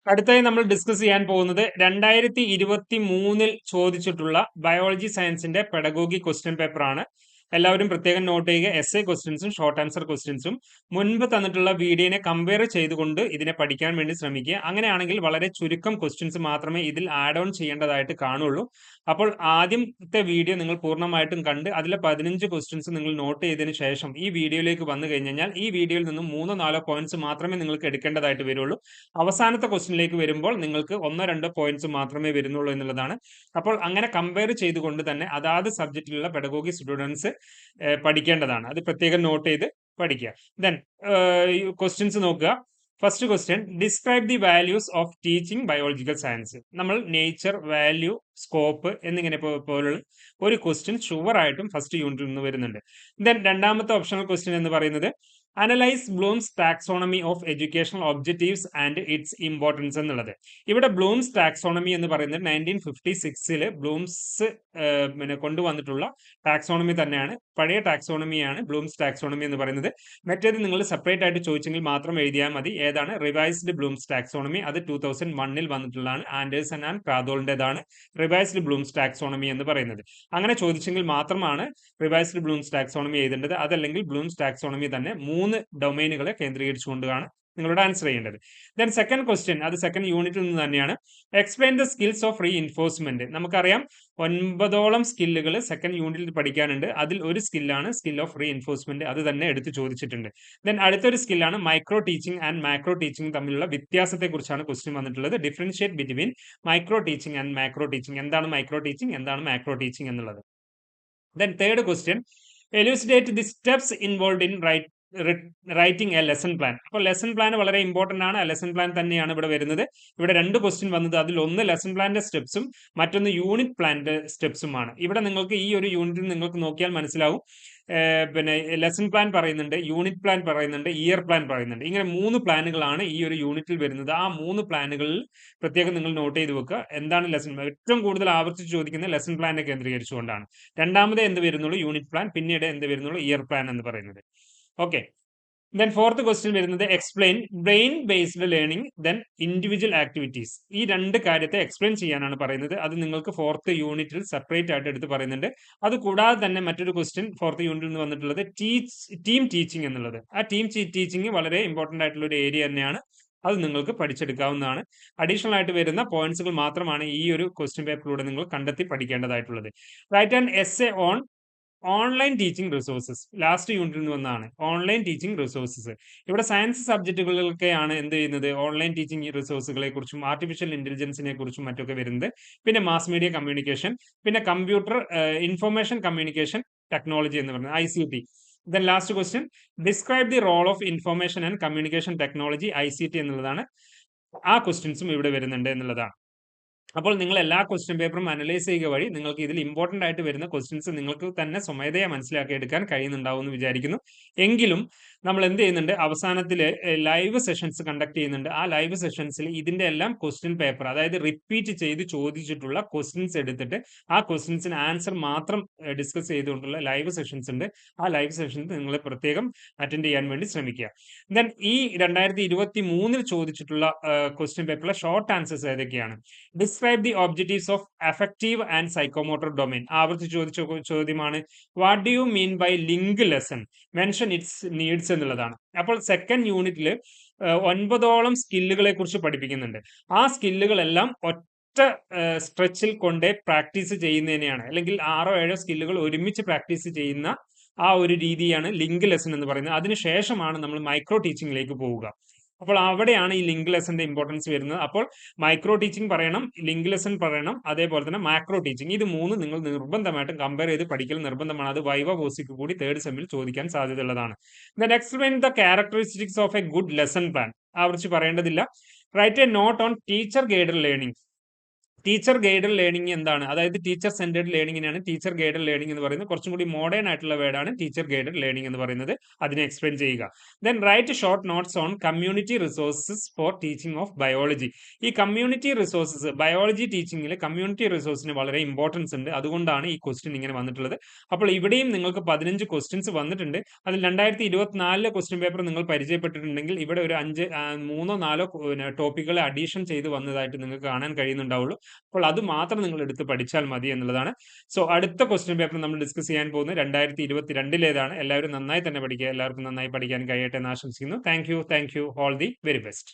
അടുത്തായി നമ്മൾ ഡിസ്കസ് ചെയ്യാൻ പോകുന്നത് 2023 ചോദിച്ചിട്ടുള്ള ബയോളജി സയൻസിന്റെ പെഡഗോഗി ക്വസ്റ്റ്യൻ പേപ്പർ ആണ്. എല്ലാവരും പ്രത്യേകം നോട്ട് ചെയ്യുക. എസ് എ ക്വസ്റ്റ്യൻസും ഷോർട്ട് ആൻസർ ക്വസ്റ്റ്യൻസും മുൻപ് തന്നിട്ടുള്ള വീഡിയോനെ കമ്പയർ ചെയ്തുകൊണ്ട് ഇതിനെ പഠിക്കാൻ വേണ്ടി ശ്രമിക്കുക. അങ്ങനെയാണെങ്കിൽ വളരെ ചുരുക്കം ക്വസ്റ്റ്യൻസ് മാത്രമേ ഇതിൽ ആഡ് ഓൺ ചെയ്യേണ്ടതായിട്ട് കാണുള്ളൂ. അപ്പോൾ ആദ്യത്തെ വീഡിയോ നിങ്ങൾ പൂർണ്ണമായിട്ടും കണ്ട് അതിലെ 15 ക്വസ്റ്റ്യൻസ് നിങ്ങൾ നോട്ട് ചെയ്തതിന് ശേഷം ഈ വീഡിയോയിലേക്ക് വന്നു കഴിഞ്ഞാൽ ഈ വീഡിയോയിൽ നിന്നും 3-4 പോയിന്റ്സ് മാത്രമേ നിങ്ങൾക്ക് എടുക്കേണ്ടതായിട്ട് വരുള്ളൂ. അവസാനത്തെ ക്വസ്റ്റ്യനിലേക്ക് വരുമ്പോൾ നിങ്ങൾക്ക് 1-2 പോയിന്റ്സ് മാത്രമേ വരുന്നുള്ളൂ എന്നുള്ളതാണ്. അപ്പോൾ അങ്ങനെ കമ്പയർ ചെയ്തുകൊണ്ട് തന്നെ അതാത് സബ്ജക്റ്റിലുള്ള പെഡഗോഗി സ്റ്റുഡൻസ് പഠിക്കേണ്ടതാണ്. അത് പ്രത്യേകം നോട്ട് ചെയ്ത് പഠിക്കുക. ദെൻ ക്വസ്റ്റ്യൻസ് നോക്കുക. First question, describe the values of teaching biological science. നമ്മൾ നേച്ചർ, വാല്യൂ, സ്കോപ്പ് എന്നിങ്ങനെ പോലുള്ള ഒരു ക്വസ്റ്റ്യൻ ഷുവർ ആയിട്ടും ഫസ്റ്റ് യൂണിറ്റിൽ നിന്ന് വരുന്നുണ്ട്. ദെൻ രണ്ടാമത്തെ ഓപ്ഷണൽ ക്വസ്റ്റ്യൻ എന്ന് പറയുന്നത് analyse Bloom's taxonomy of educational objectives and it's importance എന്നുള്ളത്. ഇവിടെ ബ്ലൂംസ് ടാക്സോണമി എന്ന് പറയുന്നത് 1956 ബ്ലൂംസ് കൊണ്ടുവന്നിട്ടുള്ള ടാക്സോണമി തന്നെയാണ്. പഴയ ടാക്സോണമിയാണ് ബ്ലൂംസ് ടാക്സോണമി എന്ന് പറയുന്നത്. മറ്റേത് നിങ്ങൾ സെപ്പറേറ്റ് ആയിട്ട് ചോദിച്ചെങ്കിൽ മാത്രം എഴുതിയാൽ മതി. ഏതാണ്? Revised Bloom's taxonomy. അത് 2001 വന്നിട്ടുള്ളതാണ്. ആൻഡേഴ്സൺ ആൻഡ് ക്രാദോളിൻ്റെതാണ് റിവൈസ്ഡ് ബ്ലൂംസ് ടാക്സോണമി എന്ന് പറയുന്നത്. അങ്ങനെ ചോദിച്ചെങ്കിൽ മാത്രമാണ് റിവൈസ്ഡ് ബ്ലൂംസ് ടാക്സോണമി എഴുതേണ്ടത്. അതല്ലെങ്കിൽ ബ്ലൂംസ് ടാക്സോണമി തന്നെ 3 ഡൊമൈനുകളെ കേന്ദ്രീകരിച്ചുകൊണ്ടാണ് നിങ്ങളോട് ആൻസർ ചെയ്യേണ്ടത്. ദെൻ സെക്കൻഡ് ക്വസ്റ്റ്യൻ, അത് സെക്കൻഡ് യൂണിറ്റിൽ നിന്ന് തന്നെയാണ്. Explain the skills of reinforcement. നമുക്കറിയാം 9ഓളം സ്കില്ലുകൾ സെക്കൻഡ് യൂണിറ്റിൽ പഠിക്കാനുണ്ട്. അതിൽ ഒരു സ്കില്ലാണ് സ്കിൽ ഓഫ് റീഇൻഫോഴ്സ്മെന്റ്. അത് തന്നെ എടുത്ത് ചോദിച്ചിട്ടുണ്ട്. ദെൻ അടുത്തൊരു സ്കില്ലാണ് micro teaching and macro teaching തമ്മിലുള്ള വ്യത്യാസത്തെ കുറിച്ചാണ് ക്വസ്റ്റ്യൻ വന്നിട്ടുള്ളത്. Differentiate between micro teaching and macro teaching. എന്താണ് മൈക്രോ ടീച്ചിങ്, എന്താണ് മാക്രോ ടീച്ചിങ് എന്നുള്ളത്. Then third question, elucidate the steps involve in writing a lesson plan. അപ്പോൾ ലെസൺ പ്ലാൻ വളരെ important ആണ്. ആ ലെസൺ പ്ലാൻ തന്നെയാണ് ഇവിടെ വരുന്നത്. ഇവിടെ 2 ക്വസ്റ്റ്യൻ വന്നത്. അതിൽ ഒന്ന് ലെസൺ പ്ലാന്റെ സ്റ്റെപ്സും മറ്റൊന്ന് യൂണിറ്റ് പ്ലാന്റെ സ്റ്റെപ്സുമാണ്. ഇവിടെ നിങ്ങൾക്ക് ഈ ഒരു യൂണിറ്റിൽ നിങ്ങൾക്ക് നോക്കിയാൽ മനസ്സിലാവും. പിന്നെ ലെസൺ പ്ലാൻ പറയുന്നുണ്ട്, യൂണിറ്റ് പ്ലാൻ പറയുന്നുണ്ട്, ഇയർ പ്ലാൻ പറയുന്നുണ്ട്. ഇങ്ങനെ 3 പ്ലാനുകളാണ് ഈ ഒരു യൂണിറ്റിൽ വരുന്നത്. ആ 3 പ്ലാനുകളിൽ പ്രത്യേകം നിങ്ങൾ നോട്ട് ചെയ്ത് വെക്കുക. എന്താണ് ലെസൺ പ്ലാൻ? ഏറ്റവും കൂടുതൽ ആവർത്തിച്ച് ചോദിക്കുന്നത് ലെസൺ പ്ലാനെ കേന്ദ്രീകരിച്ചുകൊണ്ടാണ്. രണ്ടാമത് എന്ത് വരുന്നുള്ളൂ? Unit plan. പിന്നീട് എന്ത് വരുന്നുള്ളൂ? ഇയർ പ്ലാൻ എന്ന് പറയുന്നത്. ഓക്കെ. ദെൻ ഫോർത്ത് ക്വസ്റ്റ്യൻ വരുന്നത് explain brain based learning then individual activities. ഈ 2 കാര്യത്തെ എക്സ്പ്ലെയിൻ ചെയ്യാനാണ് പറയുന്നത്. അത് നിങ്ങൾക്ക് ഫോർത്ത് യൂണിറ്റിൽ സെപ്പറേറ്റ് ആയിട്ട് എടുത്ത് പറയുന്നുണ്ട്. അത് കൂടാതെ തന്നെ മറ്റൊരു ക്വസ്റ്റ്യൻ ഫോർത്ത് യൂണിറ്റിൽ നിന്ന് വന്നിട്ടുള്ളത് ടീം ടീച്ചിങ് എന്നുള്ളത്. ആ ടീം ടീച്ചിങ് വളരെ ഇമ്പോർട്ടന്റ് ആയിട്ടുള്ള ഒരു ഏരിയ തന്നെയാണ്. അത് നിങ്ങൾക്ക് പഠിച്ചെടുക്കാവുന്നതാണ്. അഡീഷണൽ ആയിട്ട് വരുന്ന പോയിന്റ്സുകൾ മാത്രമാണ് ഈ ഒരു ക്വസ്റ്റ്യൻ പേപ്പറിലൂടെ നിങ്ങൾ കണ്ടെത്തി പഠിക്കേണ്ടതായിട്ടുള്ളത്. Write and essay on online teaching resources. Last യൂണിറ്റിൽ നിന്ന് വന്നതാണ് ഓൺലൈൻ ടീച്ചിങ് റിസോഴ്സസ്. ഇവിടെ സയൻസ് സബ്ജക്റ്റുകളൊക്കെയാണ് എന്ത് ചെയ്യുന്നത്? ഓൺലൈൻ ടീച്ചിങ് റിസോഴ്സുകളെ കുറിച്ചും ആർട്ടിഫിഷ്യൽ ഇന്റലിജൻസിനെ കുറിച്ചും മറ്റൊക്കെ വരുന്നത്. പിന്നെ മാസ് മീഡിയ കമ്മ്യൂണിക്കേഷൻ, പിന്നെ കമ്പ്യൂട്ടർ ഇൻഫർമേഷൻ കമ്മ്യൂണിക്കേഷൻ ടെക്നോളജി എന്ന് പറയുന്നത് ICT. Then last question, describe the role of information and communication technology ICT എന്നുള്ളതാണ്. ആ ക്വസ്റ്റ്യൻസും ഇവിടെ വരുന്നുണ്ട് എന്നുള്ളതാണ്. അപ്പോൾ നിങ്ങൾ എല്ലാ ക്വസ്റ്റ്യൻ പേപ്പറും അനലൈസ് ചെയ്യുക വഴി നിങ്ങൾക്ക് ഇതിൽ ഇമ്പോർട്ടന്റ് ആയിട്ട് വരുന്ന ക്വസ്റ്റ്യൻസ് നിങ്ങൾക്ക് തന്നെ സ്വമേധയാ മനസ്സിലാക്കി എടുക്കാൻ കഴിയുന്നുണ്ടാവും എന്ന് വിചാരിക്കുന്നു. എങ്കിലും നമ്മൾ എന്ത് ചെയ്യുന്നുണ്ട്? അവസാനത്തിൽ ലൈവ് സെഷൻസ് കണ്ടക്ട് ചെയ്യുന്നുണ്ട്. ആ ലൈവ് സെഷൻസിൽ ഇതിന്റെ എല്ലാം ക്വസ്റ്റ്യൻ പേപ്പർ, അതായത് റിപ്പീറ്റ് ചെയ്ത് ചോദിച്ചിട്ടുള്ള ക്വസ്റ്റ്യൻസ് എടുത്തിട്ട് ആ ക്വസ്റ്റ്യൻസിന് ആൻസർ മാത്രം ഡിസ്കസ് ചെയ്തുകൊണ്ടുള്ള ലൈവ് സെഷൻസ് ഉണ്ട്. ആ ലൈവ് സെഷൻസ് നിങ്ങൾ പ്രത്യേകം അറ്റൻഡ് ചെയ്യാൻ വേണ്ടി ശ്രമിക്കുക. ദെൻ ഈ 2023 ചോദിച്ചിട്ടുള്ള ക്വസ്റ്റ്യൻ പേപ്പറിലെ ഷോർട്ട് ആൻസേഴ്സ് ഏതൊക്കെയാണ്? Describe the objectives of affective and psychomotor domain. ആവർത്തിച്ച് ചോദിച്ച ചോദ്യമാണ്. What do you mean by link lesson? Mention its needs എന്നുള്ളതാണ്. അപ്പോൾ സെക്കൻഡ് യൂണിറ്റിൽ 9ഓളം സ്കില്ലുകളെ കുറിച്ച് പഠിപ്പിക്കുന്നുണ്ട്. ആ സ്കില്ലുകളെല്ലാം ഒറ്റ സ്ട്രെച്ചിൽ കൊണ്ടേ പ്രാക്ടീസ് ചെയ്യുന്നതിനെയാണ്, അല്ലെങ്കിൽ 6-7 സ്കില്ലുകൾ ഒരുമിച്ച് പ്രാക്ടീസ് ചെയ്യുന്ന ആ ഒരു രീതിയാണ് ലിങ്ക് ലെസൺ എന്ന് പറയുന്നത്. അതിനുശേഷമാണ് നമ്മൾ മൈക്രോ ടീച്ചിങ്ങിലേക്ക് പോവുക. അപ്പോൾ അവിടെയാണ് ഈ ലിങ്ക് ലെസന്റെ ഇമ്പോർട്ടൻസ് വരുന്നത്. അപ്പോൾ മൈക്രോ ടീച്ചിങ് പറയണം, ലിങ്ക് ലെസൺ പറയണം, അതേപോലെ തന്നെ മാക്രോ ടീച്ചിങ്. ഇത് 3 നിങ്ങൾ നിർബന്ധമായിട്ടും കമ്പയർ ചെയ്ത് പഠിക്കൽ നിർബന്ധമാണ്. അത് വൈവ വോസിക്ക് കൂടി 3rd സെമ്മിൽ ചോദിക്കാൻ സാധ്യതയുള്ളതാണ്. Then explain the characteristics of a good lesson plan. ആവർത്തിച്ച് പറയേണ്ടതില്ല. Write a note on teacher guided learning. Teacher guided learning എന്താണ്? അതായത് ടീച്ചർ സെന്റേഡ് ലേണിംഗിനാണ് ടീച്ചർ ഗൈഡഡ് ലേണിംഗ് എന്ന് പറയുന്നത്. കുറച്ചും കൂടി മോഡേൺ ആയിട്ടുള്ള വേർഡാണ് ടീച്ചർ ഗൈഡഡ് ലേണിംഗ് എന്ന് പറയുന്നത്. അതിനെ എക്സ്പ്ലെയിൻ ചെയ്യുക. Then write short notes on community resources four teaching of biology. ഈ കമ്മ്യൂണിറ്റി റിസോഴ്സസ് ബയോളജി ടീച്ചിങ്ങിൽ കമ്മ്യൂണിറ്റി റിസോഴ്സിന് വളരെ ഇമ്പോർട്ടൻസ് ഉണ്ട്. അതുകൊണ്ടാണ് ഈ ക്വസ്റ്റ്യൻ ഇങ്ങനെ വന്നിട്ടുള്ളത്. അപ്പോൾ ഇവിടെയും നിങ്ങൾക്ക് 15 ക്വസ്റ്റ്യൻസ് വന്നിട്ടുണ്ട്. അതിൽ 2024 ക്വസ്റ്റ്യൻ പേപ്പർ നിങ്ങൾ പരിചയപ്പെട്ടിട്ടുണ്ടെങ്കിൽ ഇവിടെ ഒരു 3 4 ടോപ്പിക്കുകളെ അഡീഷൻ ചെയ്ത് വന്നതായിട്ട് നിങ്ങൾക്ക് കാണാൻ കഴിയുന്നുണ്ടാവുള്ളൂ. അപ്പോൾ അത് മാത്രം നിങ്ങൾ എടുത്ത് പഠിച്ചാൽ മതി എന്നുള്ളതാണ്. സോ അടുത്ത ക്വസ്റ്റ്യൻ പേപ്പർ നമ്മൾ ഡിസ്കസ് ചെയ്യാൻ പോകുന്നത് 2022 എല്ലാവരും നന്നായി തന്നെ പഠിക്കുക. എല്ലാവർക്കും നന്നായി പഠിക്കാൻ കഴിയട്ടെ എന്ന് ആശംസിക്കുന്നു. Thank you all the very best.